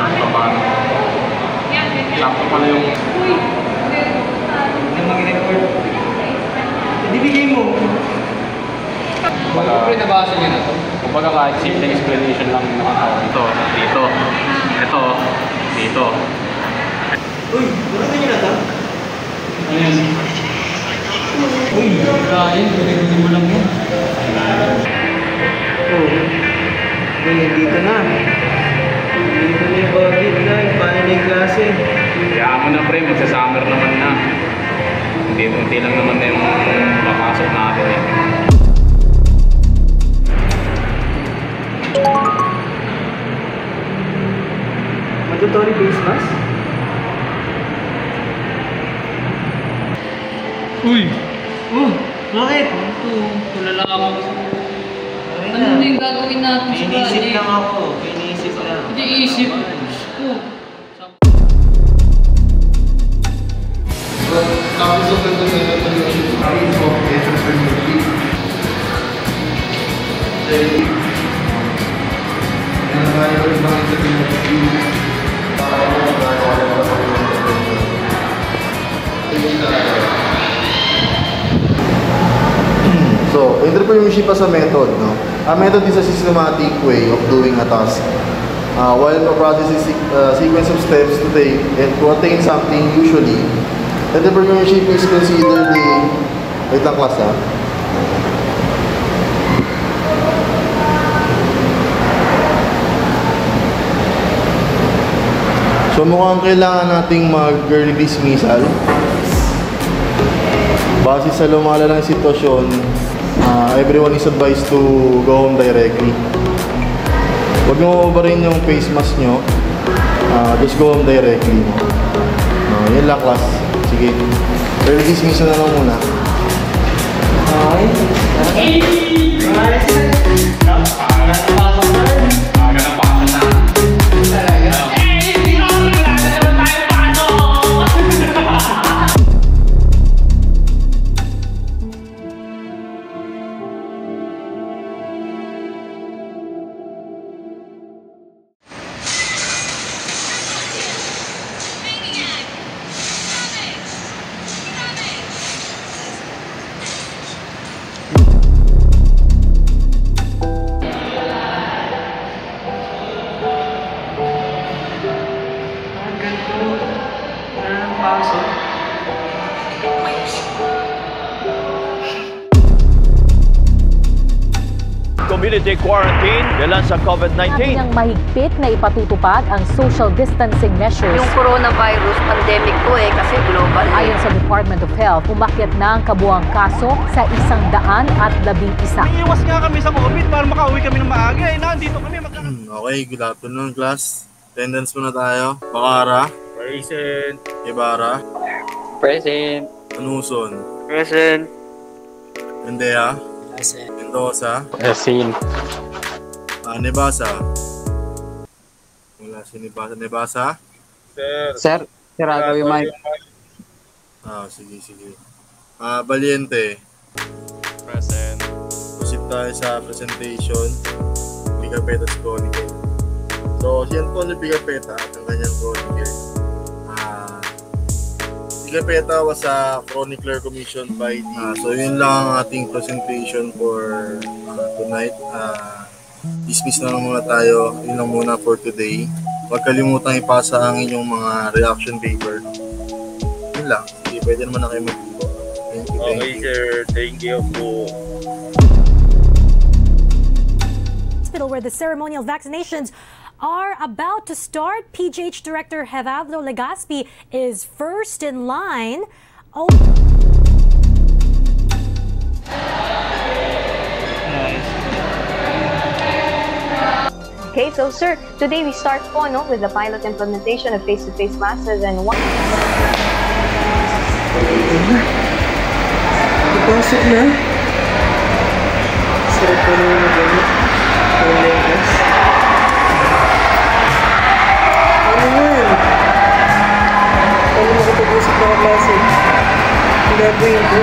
kahit pa paano. Sakto pala yung... Ano mag-record? Hindi bigay mo. Kumbaga, nabasa niyo na to. Kumbaga kahit simple explanation lang naman ako. Ito, dito. Ito, dito. Uy, bakit ganyan na to? Ano yan? Uy, kain. Pinaguli mo lang yan. Oh, dito na. Dito na yung bagay na. Paano na yung klase? Kaya mo na pre, magsa-summer naman na. Hindi lang naman na yung makasok natin eh. Mandatory face mask? Uy! Bakit? Tulala ako. Ano na yung gagawin natin sa Iniisip bali? lang ako. Iniisip lang. Hindi isip. Oh. Copies of the documentation copies of SSMP. And I will find the So, entrepreneurship as a method, no? A method is a systematic way of doing a task. While a process is a sequence of steps to take and to attain something usually, entrepreneurship is considered the... Wait lang class ha? So mukhang kailangan nating mag-early dismissal. Base sa lumalalang sitwasyon, everyone is advised to go home directly. Huwag nyo ba rin yung face mask nyo, just go home directly. Yan lang class. Sige, early dismissal na lang muna. Community quarantine dahil sa COVID-19. Nang mahigpit na ipatutupad ang social distancing measures. Yung coronavirus pandemic po kasi global. Ayon sa Department of Health, umakyat na ang kabuuang kaso sa 111. Iwas nga kami sa COVID para makauwi kami ng maaga. Nandito kami Okay, good afternoon class. Attendance muna tayo. Bakara. Present. Ibarra. Present. Anuson. Present. Endea. Present. Mendoza. Present. Nebasa. Wala si Nebasa. Nebasa? Sir, sirado yung mic. Sige. Valiente. Present. Proceed tayo sa presentation. Pigapeta sa Chronicle. So, yan po ni Pigapeta at ang kanyang Chronicle. Pigapeta was a chronicler commissioned by the... so, yun lang ang ating presentation for tonight. Dismiss na lang muna tayo. Yun lang muna for today. Huwag kalimutang ipasa ang inyong mga reaction paper. Yun lang. Sige, pwede naman na kayo mag-ibo. Thank you. Okay, sir. Thank you po. Where the ceremonial vaccinations are about to start. PGH Director Gerardo Legaspi is first in line. Okay, so sir, today we start with the pilot implementation of face-to-face classes and one. Pasok na. Sarap pa naman na gano'n. Online class. Ano yan? Paano makapag-usap na klase? Ang gagawin ko?